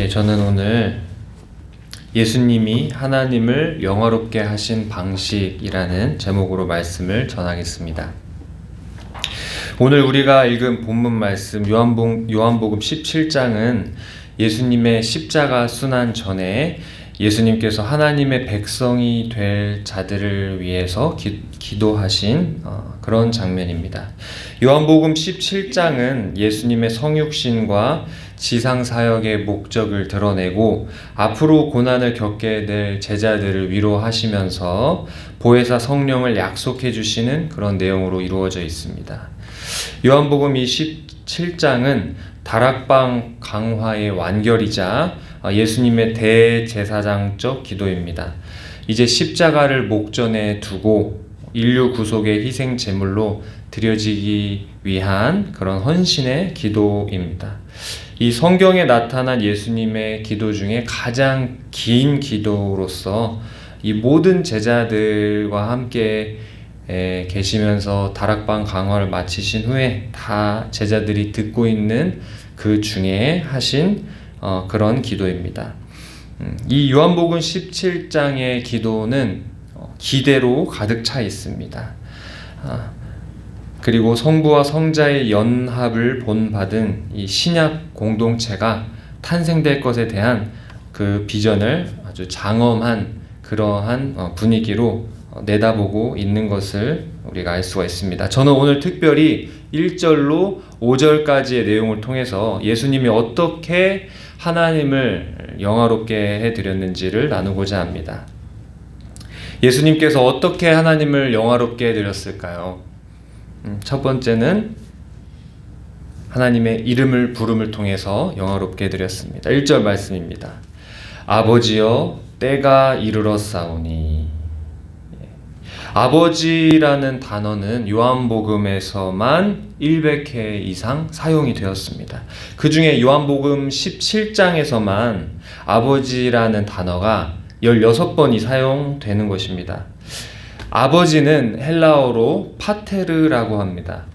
저는 오늘 예수님이 하나님을 영화롭게 하신 방식이라는 제목으로 말씀을 전하겠습니다. 오늘 우리가 읽은 본문 말씀 요한복음 17장은 예수님의 십자가 순환 전에 예수님께서 하나님의 백성이 될 자들을 위해서 기도하신 그런 장면입니다. 요한복음 17장은 예수님의 성육신과 지상사역의 목적을 드러내고 앞으로 고난을 겪게 될 제자들을 위로하시면서 보혜사 성령을 약속해 주시는 그런 내용으로 이루어져 있습니다. 요한복음 17장은 다락방 강화의 완결이자 예수님의 대제사장적 기도입니다. 이제 십자가를 목전에 두고 인류 구속의 희생 제물로 드려지기 위한 그런 헌신의 기도입니다. 이 성경에 나타난 예수님의 기도 중에 가장 긴 기도로서 이 모든 제자들과 함께 계시면서 다락방 강화를 마치신 후에 다 제자들이 듣고 있는 그 중에 하신 그런 기도입니다. 이 요한복음 17장의 기도는 기대로 가득 차 있습니다. 그리고 성부와 성자의 연합을 본받은 이 신약 공동체가 탄생될 것에 대한 그 비전을 아주 장엄한 그러한 분위기로 내다보고 있는 것을 우리가 알 수가 있습니다. 저는 오늘 특별히 1절로 5절까지의 내용을 통해서 예수님이 어떻게 하나님을 영화롭게 해드렸는지를 나누고자 합니다. 예수님께서 어떻게 하나님을 영화롭게 해드렸을까요? 첫 번째는 하나님의 이름을 부름을 통해서 영화롭게 해드렸습니다. 1절 말씀입니다. 아버지여 때가 이르렀사오니. 아버지라는 단어는 요한복음에서만 100회 이상 사용이 되었습니다. 그 중에 요한복음 17장에서만 아버지라는 단어가 16번이 사용되는 것입니다. 아버지는 헬라어로 파테르라고 합니다.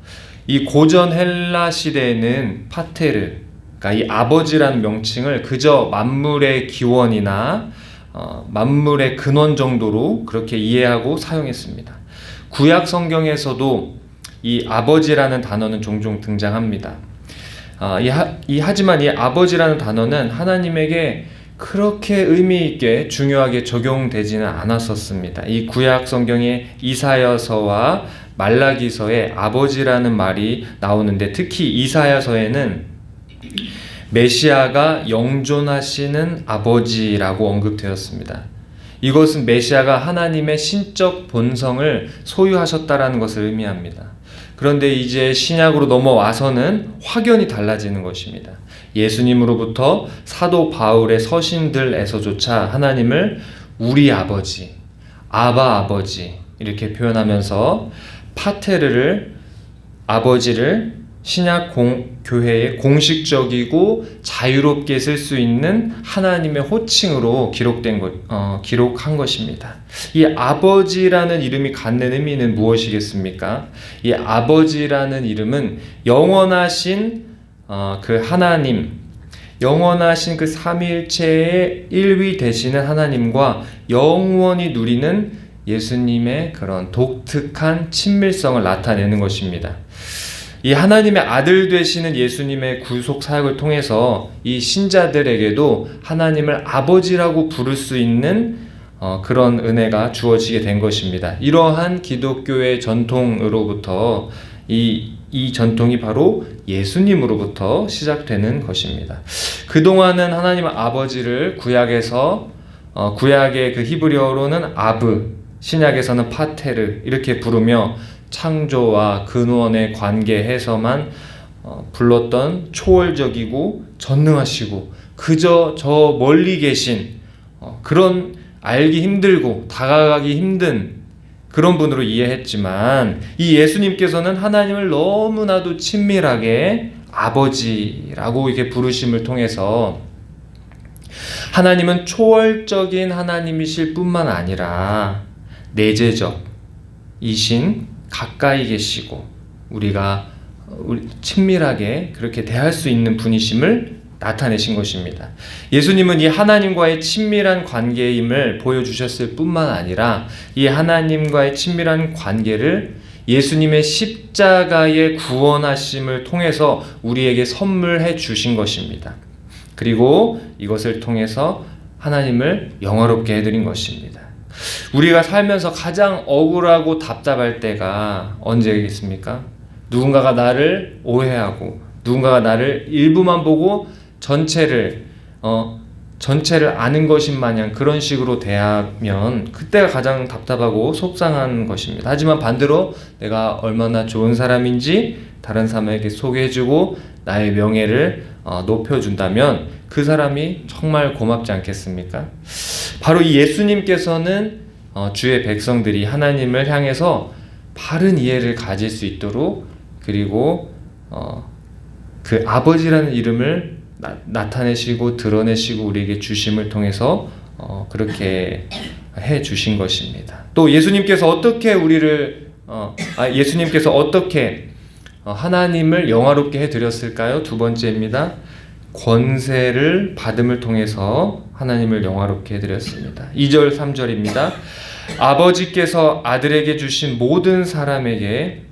이 고전 헬라 시대에는 파테르, 그러니까 이 아버지라는 명칭을 그저 만물의 기원이나 만물의 근원 정도로 그렇게 이해하고 사용했습니다. 구약 성경에서도 이 아버지라는 단어는 종종 등장합니다. 하지만 이 아버지라는 단어는 하나님에게 그렇게 의미 있게 중요하게 적용되지는 않았었습니다. 이 구약 성경의 이사야서와 말라기서에 아버지라는 말이 나오는데 특히 이사야서에는 메시아가 영존하시는 아버지라고 언급되었습니다. 이것은 메시아가 하나님의 신적 본성을 소유하셨다라는 것을 의미합니다. 그런데 이제 신약으로 넘어와서는 확연히 달라지는 것입니다. 예수님으로부터 사도 바울의 서신들에서조차 하나님을 우리 아버지, 아바 아버지 이렇게 표현하면서 파테르를 아버지를 신약 교회의 공식적이고 자유롭게 쓸 수 있는 하나님의 호칭으로 기록한 것입니다. 이 아버지라는 이름이 갖는 의미는 무엇이겠습니까? 이 아버지라는 이름은 영원하신 그 하나님, 영원하신 그 삼위일체의 일위 되시는 하나님과 영원히 누리는 예수님의 그런 독특한 친밀성을 나타내는 것입니다. 이 하나님의 아들 되시는 예수님의 구속 사역을 통해서 이 신자들에게도 하나님을 아버지라고 부를 수 있는 그런 은혜가 주어지게 된 것입니다. 이러한 기독교의 전통으로부터 이 전통이 바로 예수님으로부터 시작되는 것입니다. 그동안은 하나님 아버지를 구약의 그 히브리어로는 아브, 신약에서는 파테르 이렇게 부르며 창조와 근원의 관계에서만 불렀던 초월적이고 전능하시고 그저 저 멀리 계신 그런 알기 힘들고 다가가기 힘든 그런 분으로 이해했지만 이 예수님께서는 하나님을 너무나도 친밀하게 아버지라고 이렇게 부르심을 통해서 하나님은 초월적인 하나님이실 뿐만 아니라 내재적이신 가까이 계시고 우리가 친밀하게 그렇게 대할 수 있는 분이심을 나타내신 것입니다. 예수님은 이 하나님과의 친밀한 관계임을 보여주셨을 뿐만 아니라 이 하나님과의 친밀한 관계를 예수님의 십자가의 구원하심을 통해서 우리에게 선물해 주신 것입니다. 그리고 이것을 통해서 하나님을 영화롭게 해드린 것입니다. 우리가 살면서 가장 억울하고 답답할 때가 언제겠습니까? 누군가가 나를 오해하고 누군가가 나를 일부만 보고 전체를 아는 것인 마냥 그런 식으로 대하면 그때가 가장 답답하고 속상한 것입니다. 하지만 반대로 내가 얼마나 좋은 사람인지 다른 사람에게 소개해주고 나의 명예를 높여준다면 그 사람이 정말 고맙지 않겠습니까? 바로 이 예수님께서는 주의 백성들이 하나님을 향해서 바른 이해를 가질 수 있도록 그리고 그 아버지라는 이름을 나타내시고 드러내시고 우리에게 주심을 통해서 그렇게 해 주신 것입니다. 또 예수님께서 어떻게 하나님을 영화롭게 해 드렸을까요? 두 번째입니다. 권세를 받음을 통해서 하나님을 영화롭게 해 드렸습니다. 2절 3절입니다. 아버지께서 아들에게 주신 모든 사람에게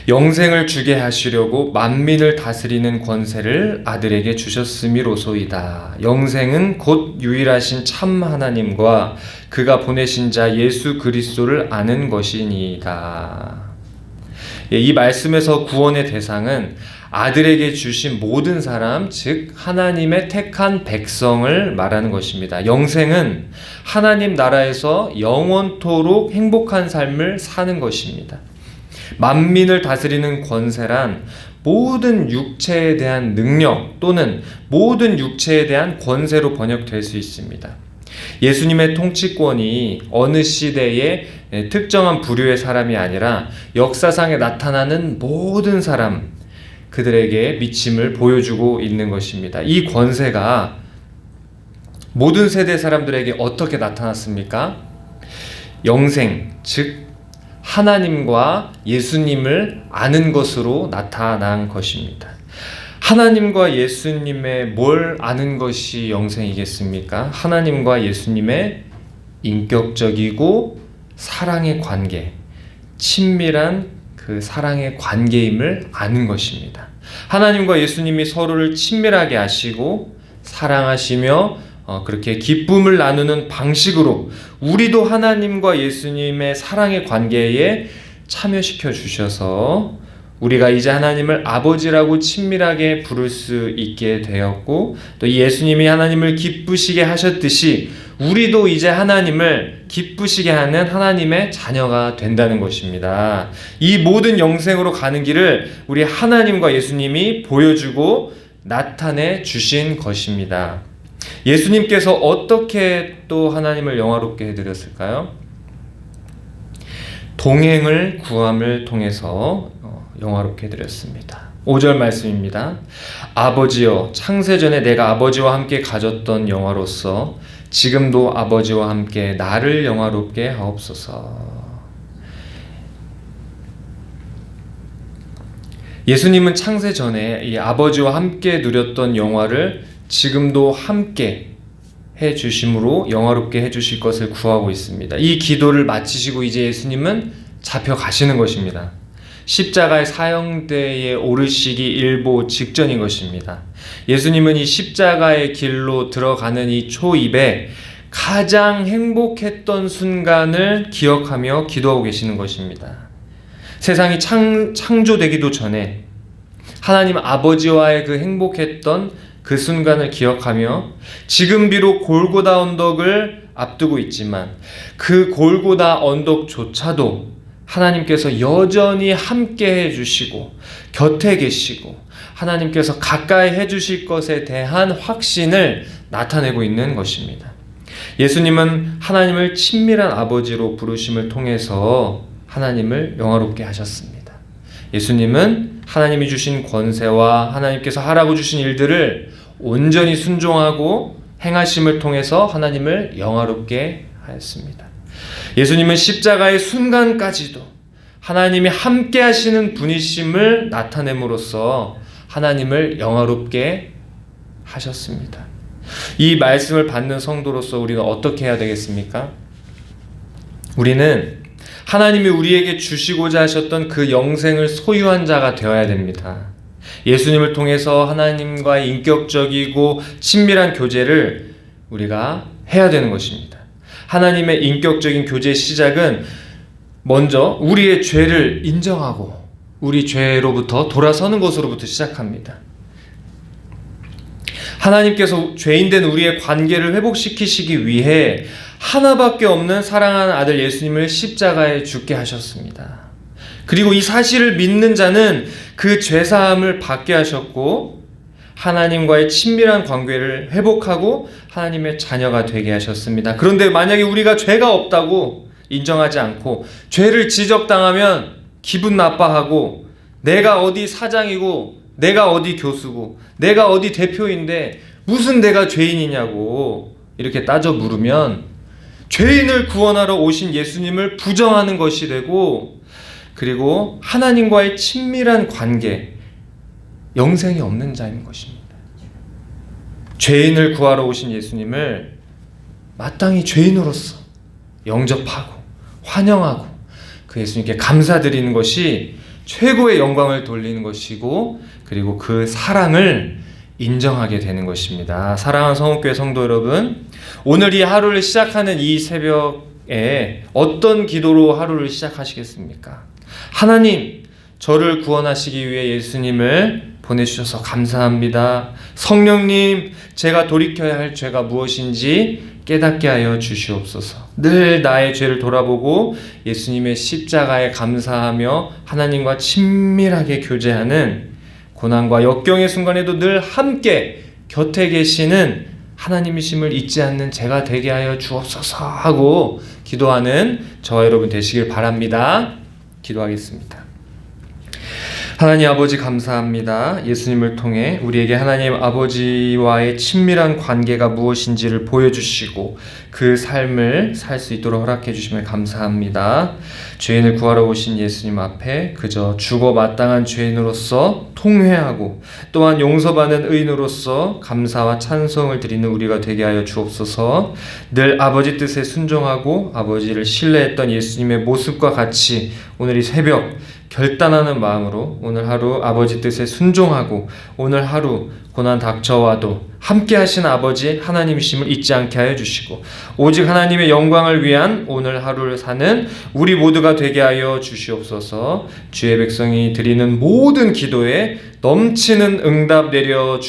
영생을 주게 하시려고 만민을 다스리는 권세를 아들에게 주셨음이로소이다. 영생은 곧 유일하신 참 하나님과 그가 보내신 자 예수 그리스도를 아는 것이니이다. 이 말씀에서 구원의 대상은 아들에게 주신 모든 사람, 즉 하나님의 택한 백성을 말하는 것입니다. 영생은 하나님 나라에서 영원토록 행복한 삶을 사는 것입니다. 만민을 다스리는 권세란 모든 육체에 대한 능력 또는 모든 육체에 대한 권세로 번역될 수 있습니다. 예수님의 통치권이 어느 시대의 특정한 부류의 사람이 아니라 역사상에 나타나는 모든 사람, 그들에게 미침을 보여주고 있는 것입니다. 이 권세가 모든 세대 사람들에게 어떻게 나타났습니까? 영생, 즉 하나님과 예수님을 아는 것으로 나타난 것입니다. 하나님과 예수님의 뭘 아는 것이 영생이겠습니까? 하나님과 예수님의 인격적이고 사랑의 관계, 친밀한 그 사랑의 관계임을 아는 것입니다. 하나님과 예수님이 서로를 친밀하게 하시고 사랑하시며 그렇게 기쁨을 나누는 방식으로 우리도 하나님과 예수님의 사랑의 관계에 참여시켜 주셔서 우리가 이제 하나님을 아버지라고 친밀하게 부를 수 있게 되었고 또 예수님이 하나님을 기쁘시게 하셨듯이 우리도 이제 하나님을 기쁘시게 하는 하나님의 자녀가 된다는 것입니다. 이 모든 영생으로 가는 길을 우리 하나님과 예수님이 보여주고 나타내 주신 것입니다. 예수님께서 어떻게 또 하나님을 영화롭게 해드렸을까요? 동행을 구함을 통해서 영화롭게 해드렸습니다. 5절 말씀입니다. 아버지여, 창세전에 내가 아버지와 함께 가졌던 영화로서 지금도 아버지와 함께 나를 영화롭게 하옵소서. 예수님은 창세전에 이 아버지와 함께 누렸던 영화를 지금도 함께 해주심으로 영화롭게 해주실 것을 구하고 있습니다. 이 기도를 마치시고 이제 예수님은 잡혀가시는 것입니다. 십자가의 사형대에 오르시기 일보 직전인 것입니다. 예수님은 이 십자가의 길로 들어가는 이 초입에 가장 행복했던 순간을 기억하며 기도하고 계시는 것입니다. 세상이 창조되기도 전에 하나님 아버지와의 그 행복했던 그 순간을 기억하며 지금 비록 골고다 언덕을 앞두고 있지만 그 골고다 언덕조차도 하나님께서 여전히 함께 해주시고 곁에 계시고 하나님께서 가까이 해주실 것에 대한 확신을 나타내고 있는 것입니다. 예수님은 하나님을 친밀한 아버지로 부르심을 통해서 하나님을 영화롭게 하셨습니다. 예수님은 하나님이 주신 권세와 하나님께서 하라고 주신 일들을 온전히 순종하고 행하심을 통해서 하나님을 영화롭게 하였습니다. 예수님은 십자가의 순간까지도 하나님이 함께 하시는 분이심을 나타냄으로써 하나님을 영화롭게 하셨습니다. 이 말씀을 받는 성도로서 우리는 어떻게 해야 되겠습니까? 우리는 하나님이 우리에게 주시고자 하셨던 그 영생을 소유한 자가 되어야 됩니다. 예수님을 통해서 하나님과의 인격적이고 친밀한 교제를 우리가 해야 되는 것입니다. 하나님의 인격적인 교제의 시작은 먼저 우리의 죄를 인정하고 우리 죄로부터 돌아서는 것으로부터 시작합니다. 하나님께서 죄인된 우리의 관계를 회복시키시기 위해 하나밖에 없는 사랑하는 아들 예수님을 십자가에 죽게 하셨습니다. 그리고 이 사실을 믿는 자는 그 죄사함을 받게 하셨고 하나님과의 친밀한 관계를 회복하고 하나님의 자녀가 되게 하셨습니다. 그런데 만약에 우리가 죄가 없다고 인정하지 않고 죄를 지적당하면 기분 나빠하고 내가 어디 사장이고 내가 어디 교수고 내가 어디 대표인데 무슨 내가 죄인이냐고 이렇게 따져 물으면 죄인을 구원하러 오신 예수님을 부정하는 것이 되고 그리고 하나님과의 친밀한 관계, 영생이 없는 자인 것입니다. 죄인을 구하러 오신 예수님을 마땅히 죄인으로서 영접하고 환영하고 그 예수님께 감사드리는 것이 최고의 영광을 돌리는 것이고 그리고 그 사랑을 인정하게 되는 것입니다. 사랑하는 성읍교회 성도 여러분, 오늘 이 하루를 시작하는 이 새벽에 어떤 기도로 하루를 시작하시겠습니까? 하나님, 저를 구원하시기 위해 예수님을 보내주셔서 감사합니다. 성령님, 제가 돌이켜야 할 죄가 무엇인지 깨닫게 하여 주시옵소서. 늘 나의 죄를 돌아보고 예수님의 십자가에 감사하며 하나님과 친밀하게 교제하는 고난과 역경의 순간에도 늘 함께 곁에 계시는 하나님이심을 잊지 않는 제가 되게 하여 주옵소서 하고 기도하는 저와 여러분 되시길 바랍니다. 기도하겠습니다. 하나님 아버지 감사합니다. 예수님을 통해 우리에게 하나님 아버지와의 친밀한 관계가 무엇인지를 보여주시고 그 삶을 살 수 있도록 허락해 주시면 감사합니다. 죄인을 구하러 오신 예수님 앞에 그저 죽어 마땅한 죄인으로서 통회하고 또한 용서받는 의인으로서 감사와 찬송을 드리는 우리가 되게 하여 주옵소서. 늘 아버지 뜻에 순종하고 아버지를 신뢰했던 예수님의 모습과 같이 오늘 이 새벽 결단하는 마음으로 오늘 하루 아버지 뜻에 순종하고 오늘 하루 고난 닥쳐와도 함께 하신 아버지 하나님이심을 잊지 않게 하여 주시고 오직 하나님의 영광을 위한 오늘 하루를 사는 우리 모두가 되게 하여 주시옵소서. 주의 백성이 드리는 모든 기도에 넘치는 응답 내려